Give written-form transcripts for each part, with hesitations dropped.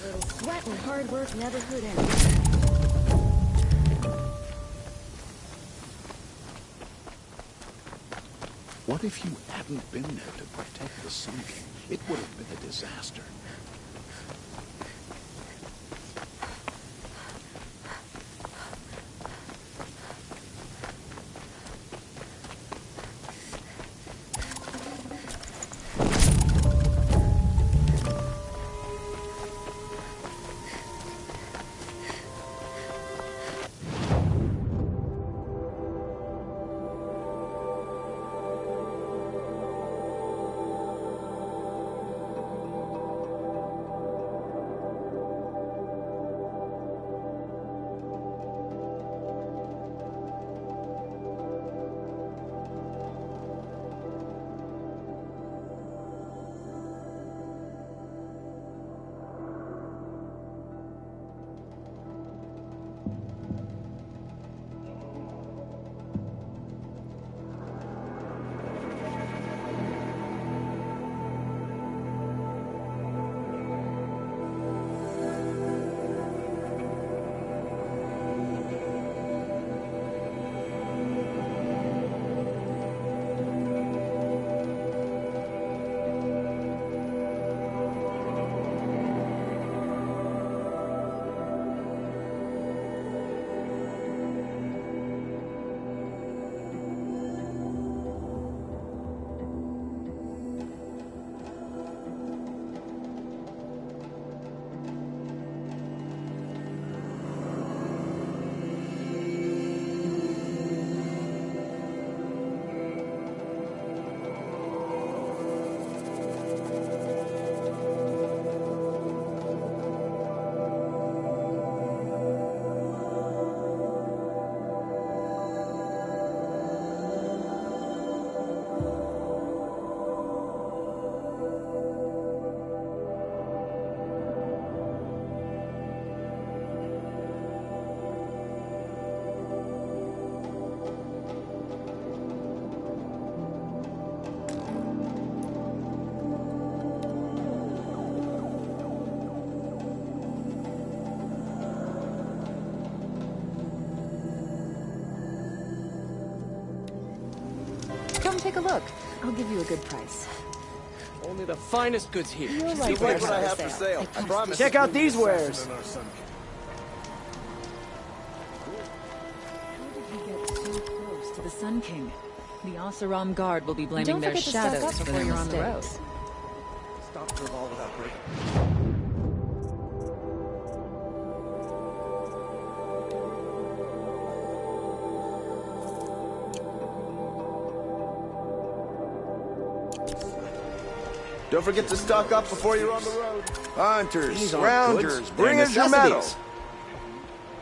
little sweat and hard work never hurt anyone. What if you hadn't been there to protect the Sun King? It would have been a disaster. Come take a look. I'll give you a good price. Only the finest goods here. You'll Like what I have for sale. I promise. Check out these wares. How did he get so close to the Sun King? The Oseram Guard will be blaming their shadows before you're on the road. Stop the ball without breaking. Don't forget to stock up before you're on the road. Hunters, These aren't goods, scroungers, they're bring us your metal. necessities.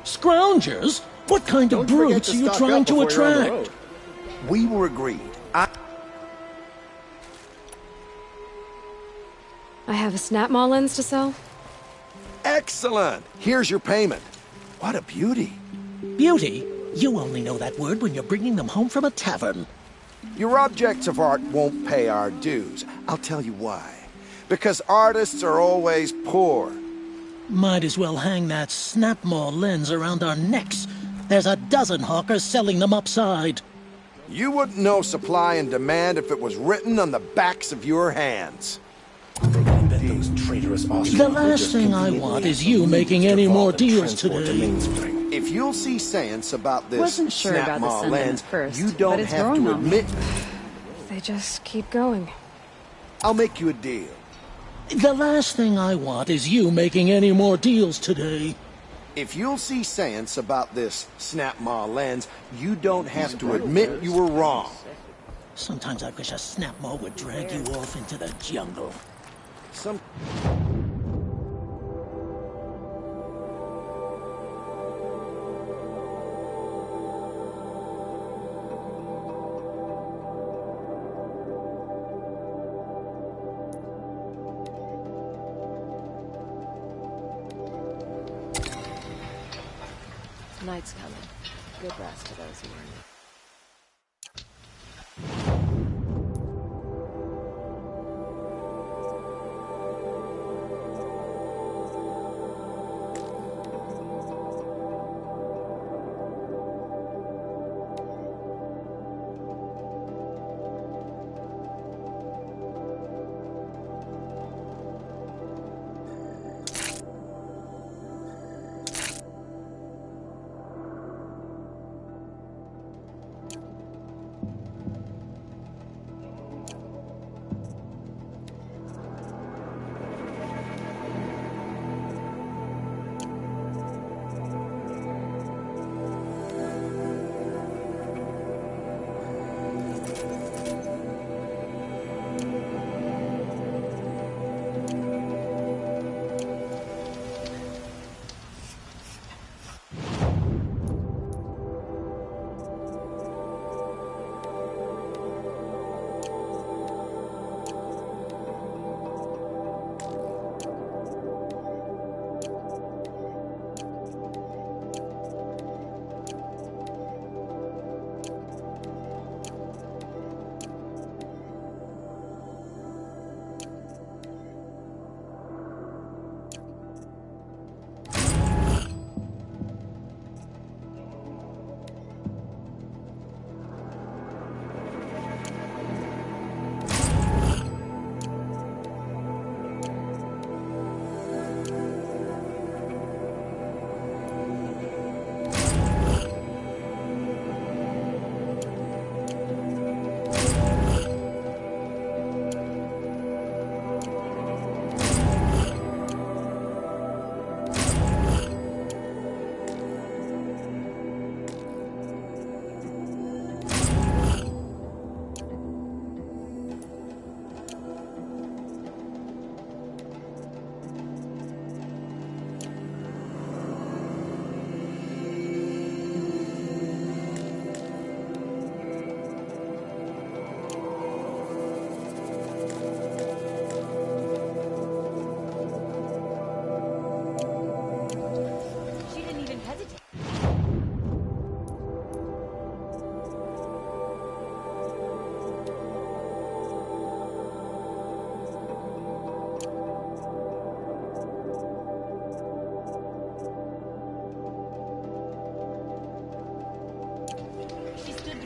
Scroungers? What kind of Don't forget brutes to are you stock trying up to before you're on the attract? road. We were agreed. I have a snap mall lens to sell. Excellent. Here's your payment. What a beauty. Beauty? You only know that word when you're bringing them home from a tavern. Your objects of art won't pay our dues. I'll tell you why. Because artists are always poor. Might as well hang that snap mall lens around our necks. There's a dozen hawkers selling them upside. You wouldn't know supply and demand if it was written on the backs of your hands. Those traitorous The last thing I want is you making any more deals today. If you'll see sense about this Wasn't sure snap about the mall sentiment lens, at first, you but don't it's have growing to on me. admit. They just keep going. I'll make you a deal. The last thing I want is you making any more deals today. If you'll see sense about this snap mall lens, you don't have to admit you were wrong. Sometimes I wish a snap mall would drag you off into the jungle. Some... Night's coming. Good rest to those who are in.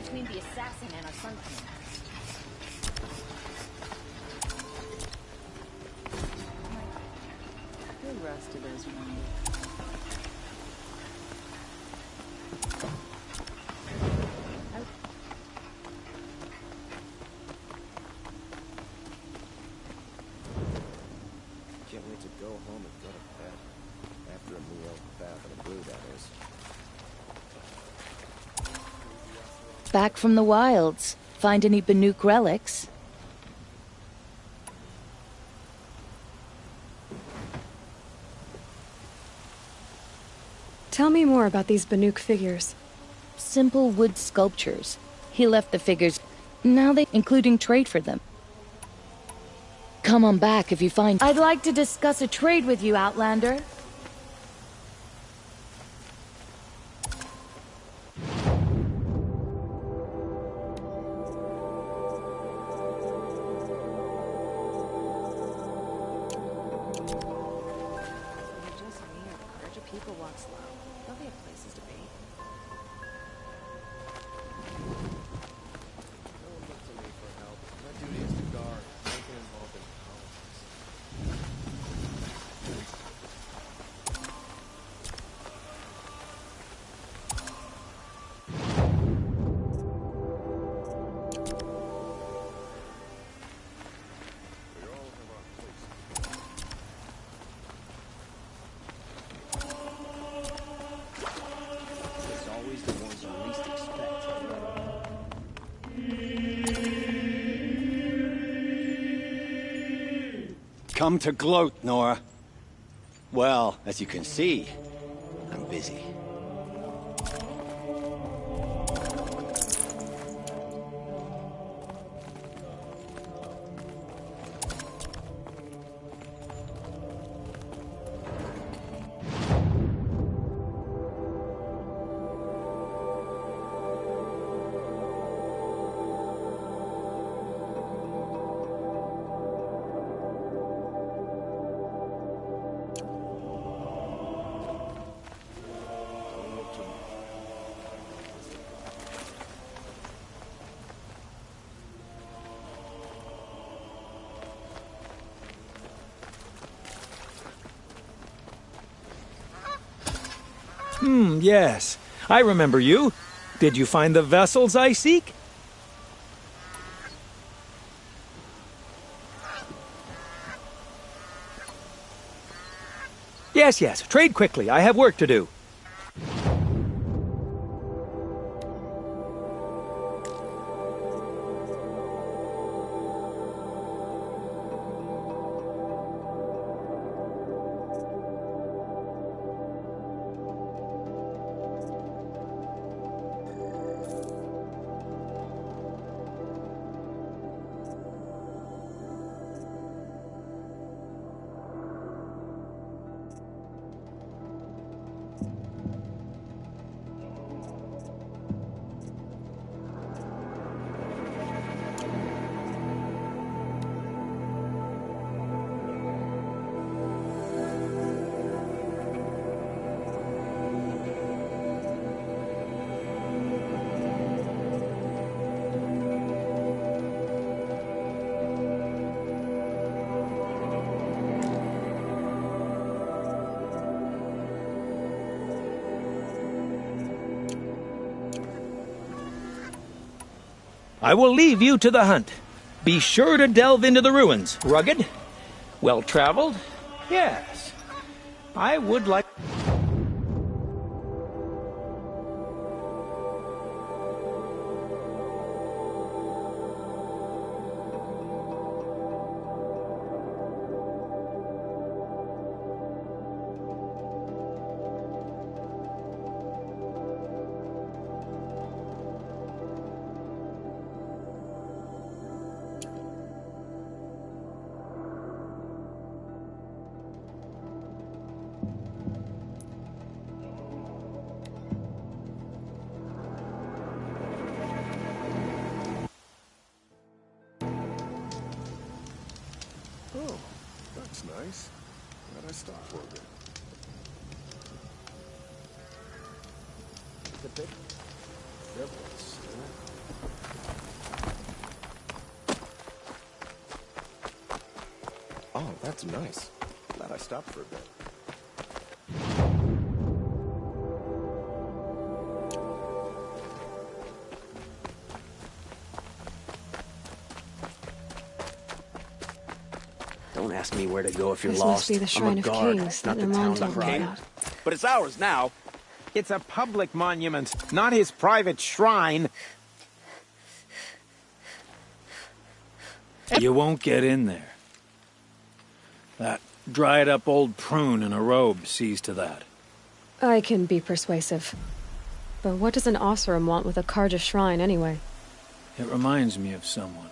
between the assassin and our Sun King. The rest of those wounded. Can't wait to go home and go to bed. After a meal, bath and a brew, that is. Back from the wilds. Find any Banuk relics? Tell me more about these Banuk figures. Simple wood sculptures. He left the figures. Now including trade for them. Come on back if you find... I'd like to discuss a trade with you, Outlander. People walk slow. They'll have places to be. No one looks to me for help. My duty is to guard. I don't get involved in Come to gloat, Nora. Well, as you can see, I'm busy. Yes. I remember you. Did you find the vessels I seek? Yes. Trade quickly. I have work to do. I will leave you to the hunt. Be sure to delve into the ruins. Rugged? Well-traveled? Yes. I would like... Oh, that's nice. Glad I stopped for a bit. It's a bit frivolous, isn't it? That's nice. Glad I stopped for a bit. Don't ask me where to go if you're This lost. must be the Shrine I'm a of guard, Kings not that the Lamont town told me king. about. But it's ours now. It's a public monument, not his private shrine. You won't get in there. That dried-up old prune in a robe sees to that. I can be persuasive. But what does an Oseram want with a Karja shrine, anyway? It reminds me of someone.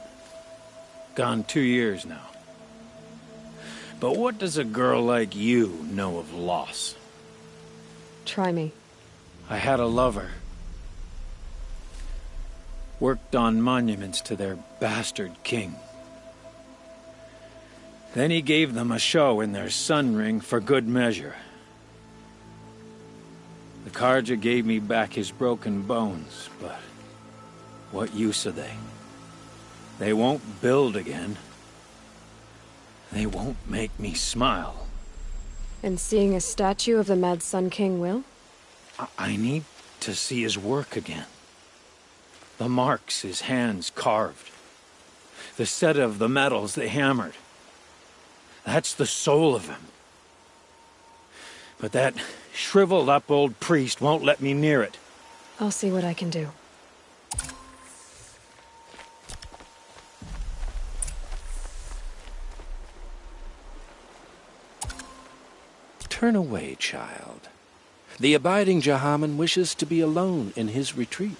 Gone 2 years now. But what does a girl like you know of loss? Try me. I had a lover. Worked on monuments to their bastard king. Then he gave them a show in their sun ring for good measure. The Karja gave me back his broken bones, but what use are they? They won't build again. They won't make me smile. And seeing a statue of the Mad Sun King will? I need to see his work again. The marks his hands carved. The set of the metals they hammered. That's the soul of him. But that shriveled-up old priest won't let me near it. I'll see what I can do. Turn away, child. The abiding Jahaman wishes to be alone in his retreat.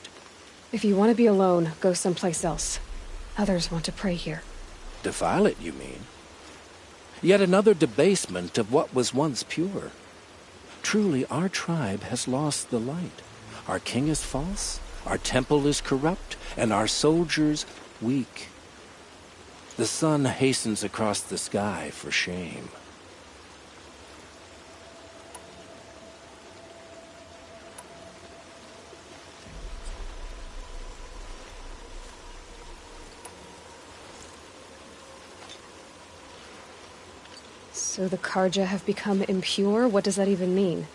If you want to be alone, go someplace else. Others want to pray here. Defile it, you mean? Yet another debasement of what was once pure. Truly, our tribe has lost the light. Our king is false, our temple is corrupt, and our soldiers weak. The sun hastens across the sky for shame. So the Karja have become impure? What does that even mean?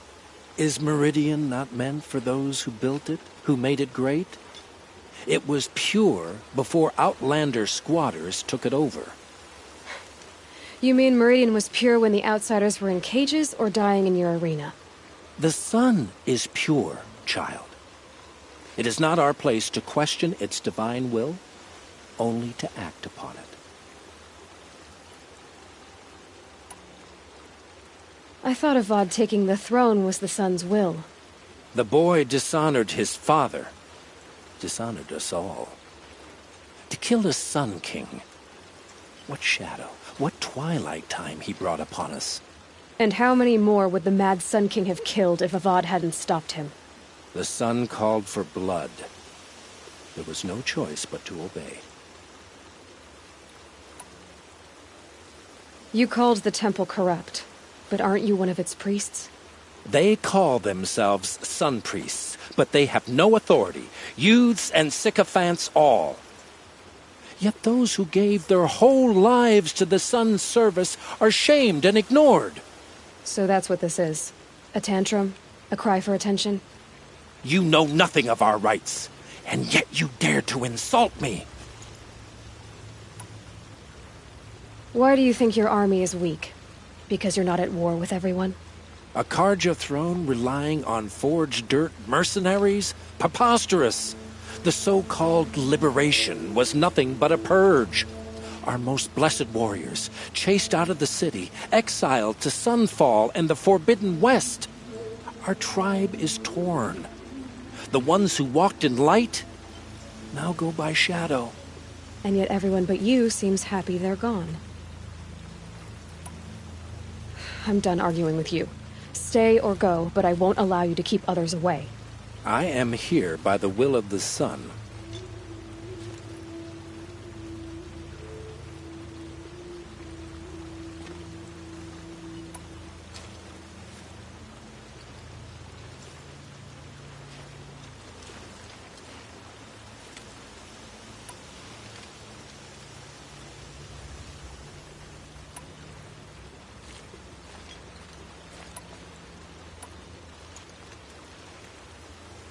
Is Meridian not meant for those who built it, who made it great? It was pure before outlander squatters took it over. You mean Meridian was pure when the outsiders were in cages or dying in your arena? The sun is pure, child. It is not our place to question its divine will, only to act upon it. I thought Avad taking the throne was the sun's will. The boy dishonored his father, dishonored us all. To kill the Sun King. What shadow, what twilight time he brought upon us. And how many more would the Mad Sun King have killed if Avad hadn't stopped him? The sun called for blood. There was no choice but to obey. You called the temple corrupt, but aren't you one of its priests? They call themselves sun priests, but they have no authority, youths and sycophants all. Yet those who gave their whole lives to the sun's service are shamed and ignored. So that's what this is. A tantrum? A cry for attention? You know nothing of our rights, and yet you dare to insult me. Why do you think your army is weak? Because you're not at war with everyone? A Karja throne relying on forged dirt mercenaries? Preposterous! The so-called liberation was nothing but a purge. Our most blessed warriors, chased out of the city, exiled to Sunfall and the Forbidden West. Our tribe is torn. The ones who walked in light now go by shadow. And yet everyone but you seems happy they're gone. I'm done arguing with you. Stay or go, but I won't allow you to keep others away. I am here by the will of the sun.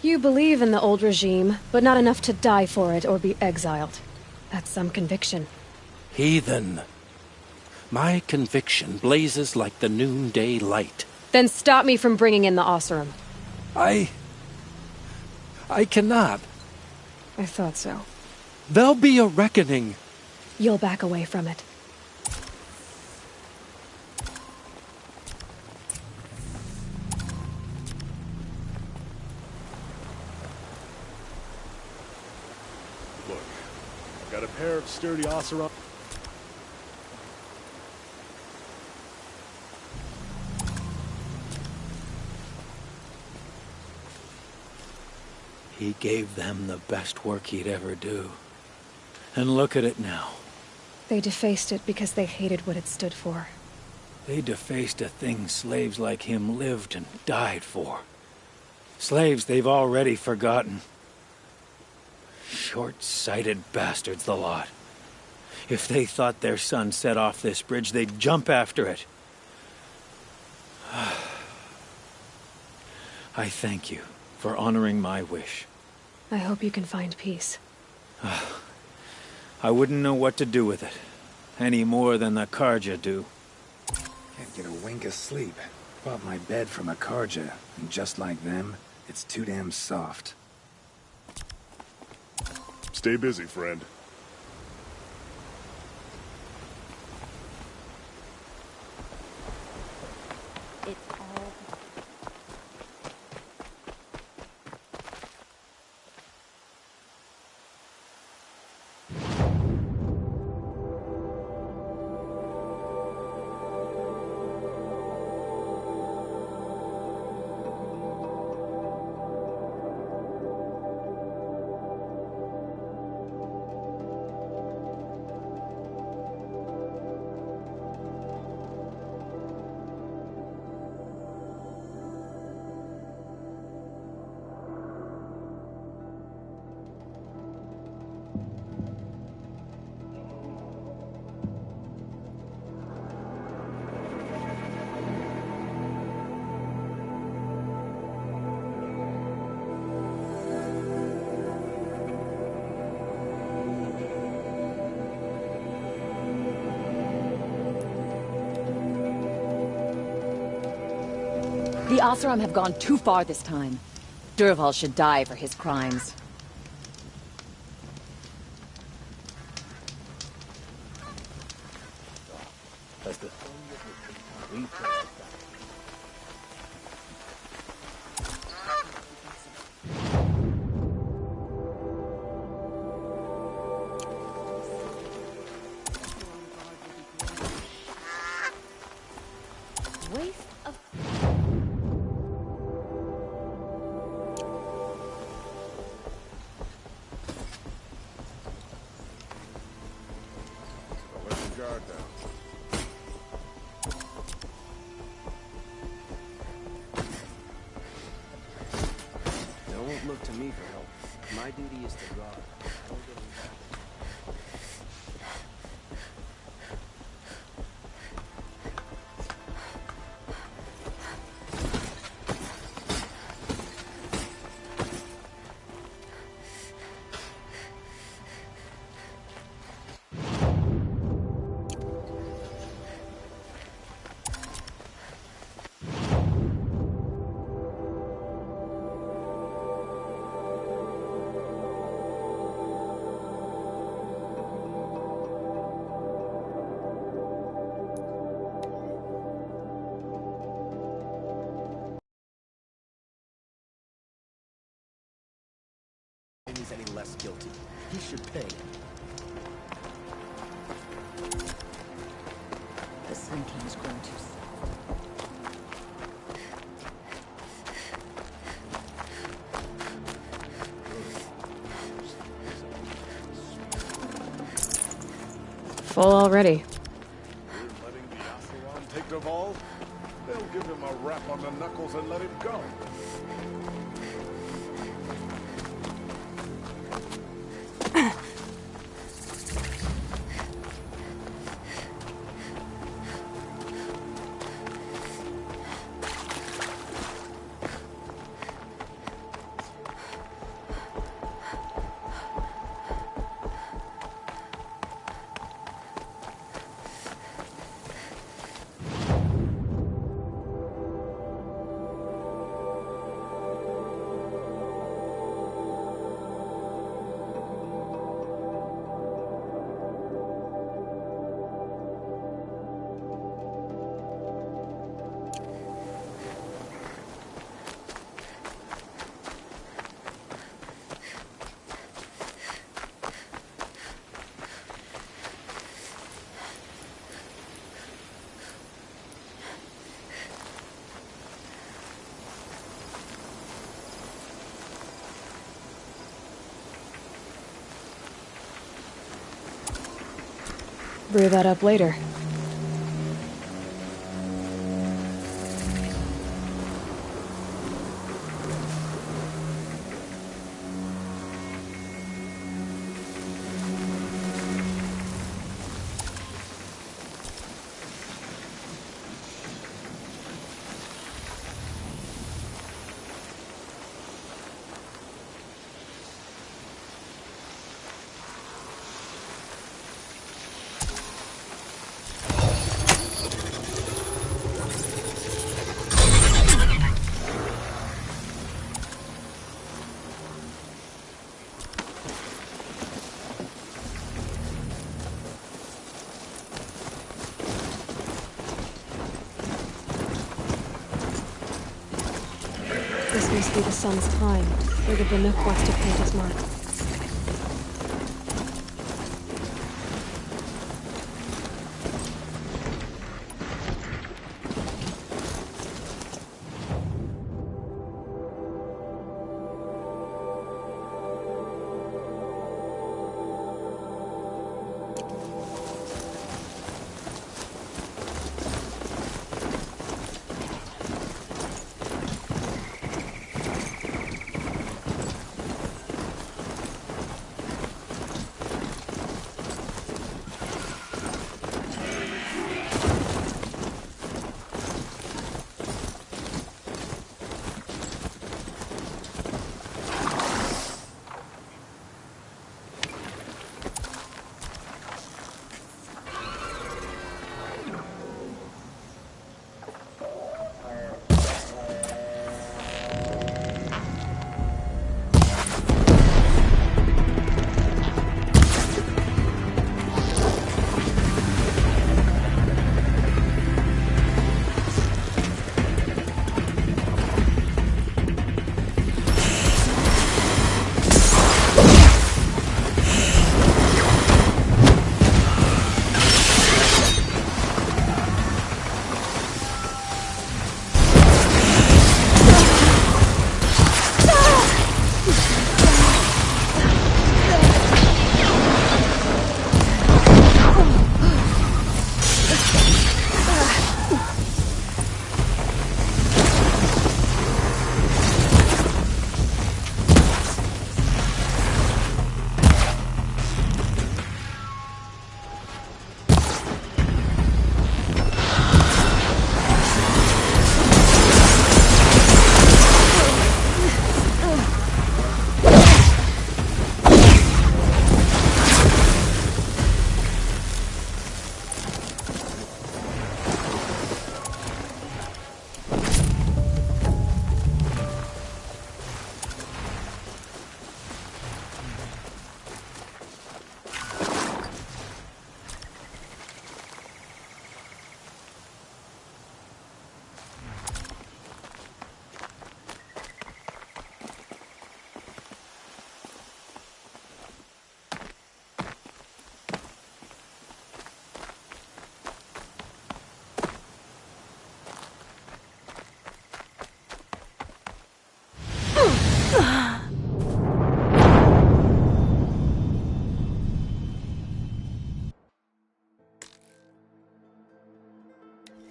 You believe in the old regime, but not enough to die for it or be exiled. That's some conviction. Heathen. My conviction blazes like the noonday light. Then stop me from bringing in the Oseram. I cannot. I thought so. There'll be a reckoning. You'll back away from it. Look, I've got a pair of sturdy Oseram. He gave them the best work he'd ever do. And look at it now. They defaced it because they hated what it stood for. They defaced a thing slaves like him lived and died for. Slaves they've already forgotten. Short-sighted bastards, the lot. If they thought their son set off this bridge, they'd jump after it. I thank you for honoring my wish. I hope you can find peace. I wouldn't know what to do with it, any more than the Karja do. Can't get a wink of sleep. Bought my bed from a Karja, and just like them, it's too damn soft. Stay busy, friend. The Oseram have gone too far this time. Durval should die for his crimes. Waste of... Let the guard down. Don't look to me for help. My duty is to guard. I don't get involved. He's any less guilty. He should pay. The Sun King's grown too Full already. We're letting the Oseram take Derval? They'll give him a rap on the knuckles and let him go. Brew that up later. This must be the sun's time. Where the Bannock wants to paint his mark.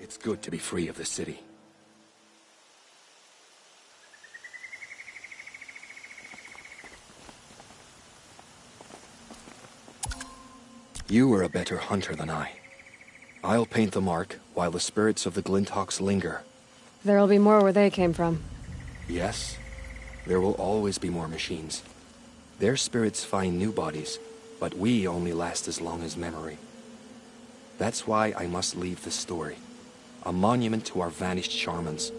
It's good to be free of the city. You are a better hunter than I. I'll paint the mark while the spirits of the Glinthawks linger. There'll be more where they came from. Yes, there will always be more machines. Their spirits find new bodies, but we only last as long as memory. That's why I must leave this story. A monument to our vanished shamans,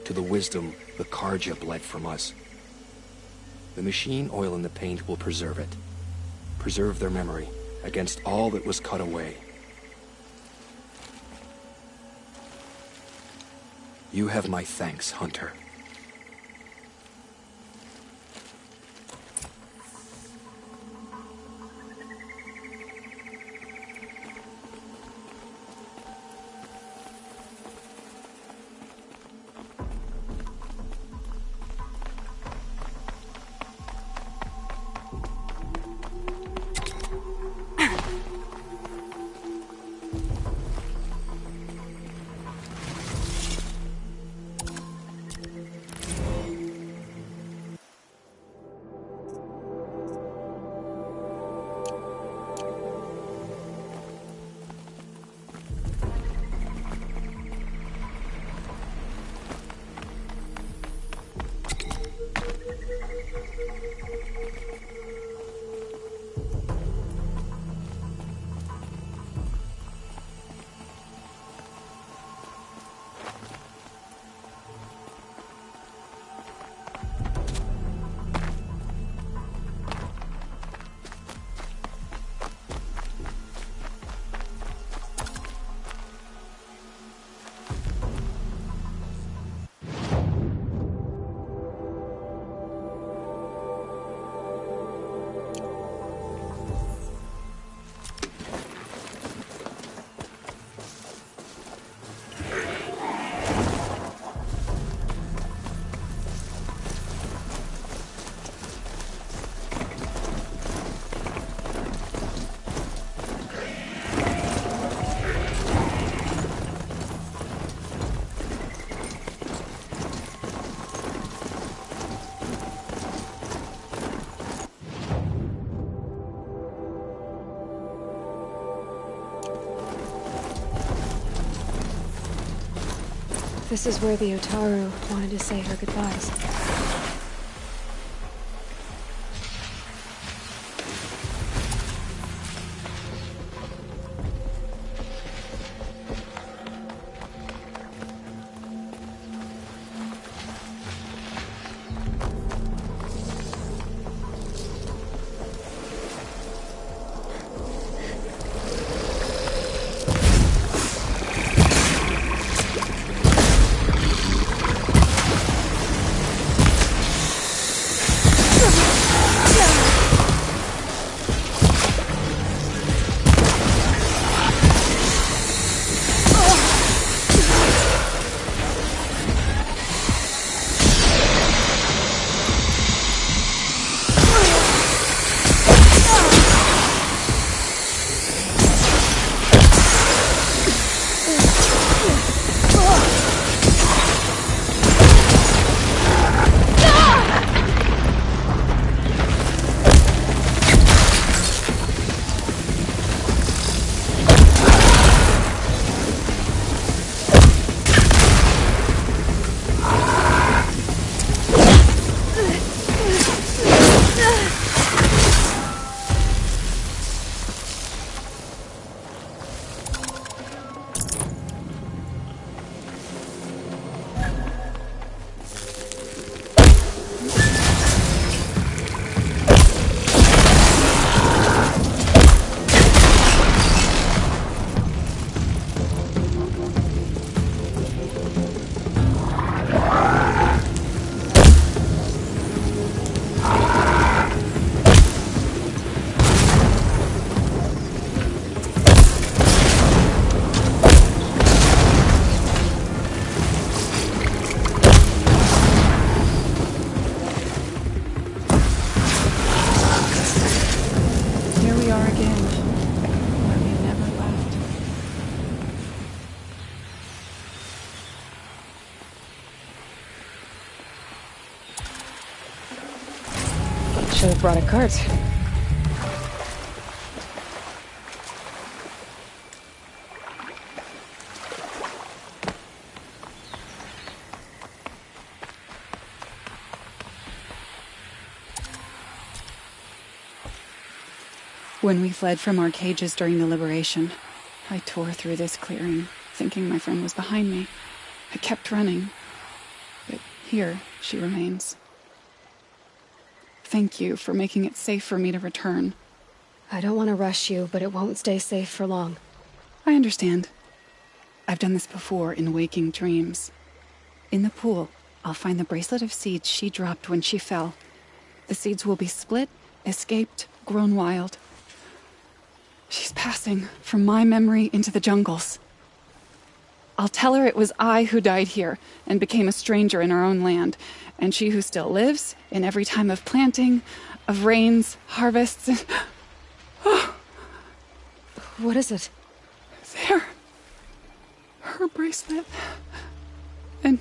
to the wisdom the Karja bled from us. The machine oil in the paint will preserve it. Preserve their memory against all that was cut away. You have my thanks, Hunter. This is where the Otaru wanted to say her goodbyes. Should have brought a cart. When we fled from our cages during the liberation, I tore through this clearing, thinking my friend was behind me. I kept running, but here she remains. Thank you for making it safe for me to return. I don't want to rush you, but it won't stay safe for long. I understand. I've done this before in waking dreams. In the pool, I'll find the bracelet of seeds she dropped when she fell. The seeds will be split, escaped, grown wild. She's passing from my memory into the jungles. I'll tell her it was I who died here and became a stranger in our own land, and she who still lives in every time of planting, of rains, harvests, and... Oh. What is it? There. Her bracelet. And...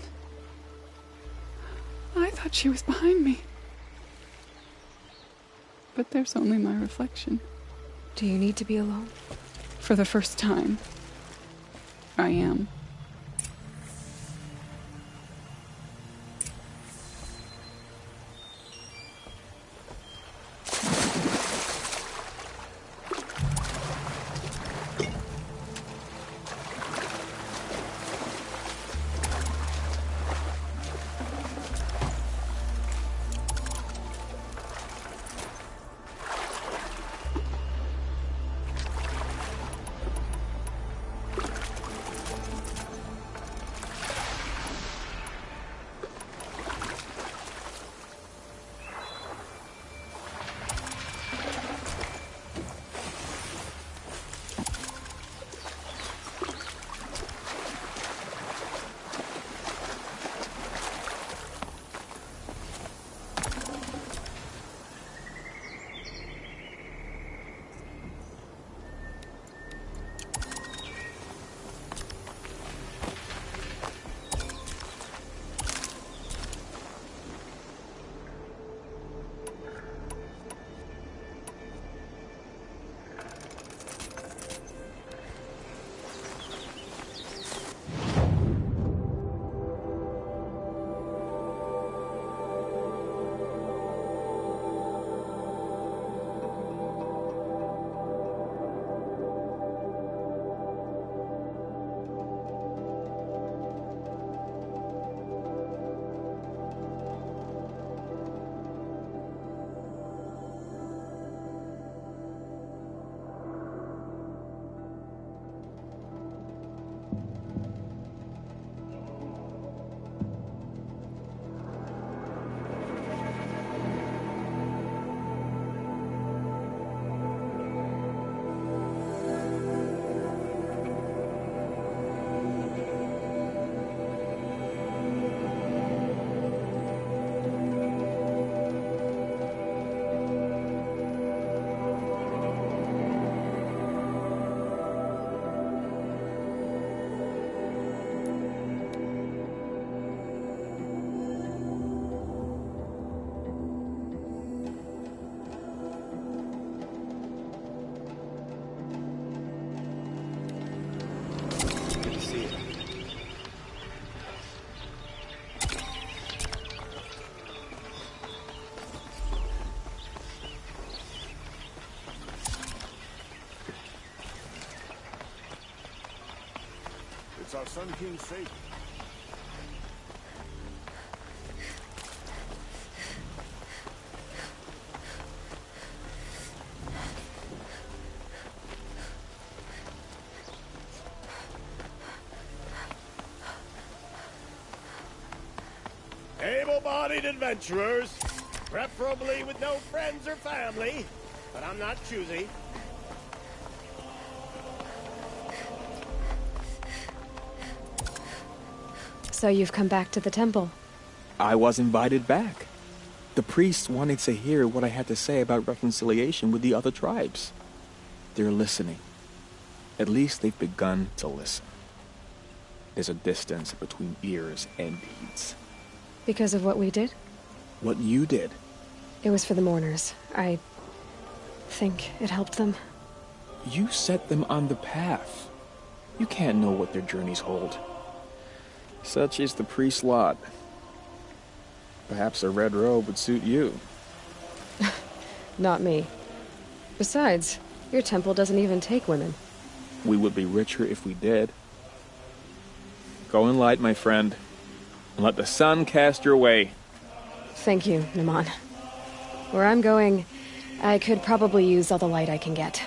I thought she was behind me. But there's only my reflection. Do you need to be alone? For the first time, I am. Sun King's sake. Able-bodied adventurers, preferably with no friends or family, but I'm not choosy. So you've come back to the temple. I was invited back. The priests wanted to hear what I had to say about reconciliation with the other tribes. They're listening. At least they've begun to listen. There's a distance between ears and deeds. Because of what we did? What you did. It was for the mourners. I think it helped them. You set them on the path. You can't know what their journeys hold. Such is the priest's lot. Perhaps a red robe would suit you. Not me. Besides, your temple doesn't even take women. We would be richer if we did. Go in light, my friend, and let the sun cast your way. Thank you, Naman. Where I'm going, I could probably use all the light I can get.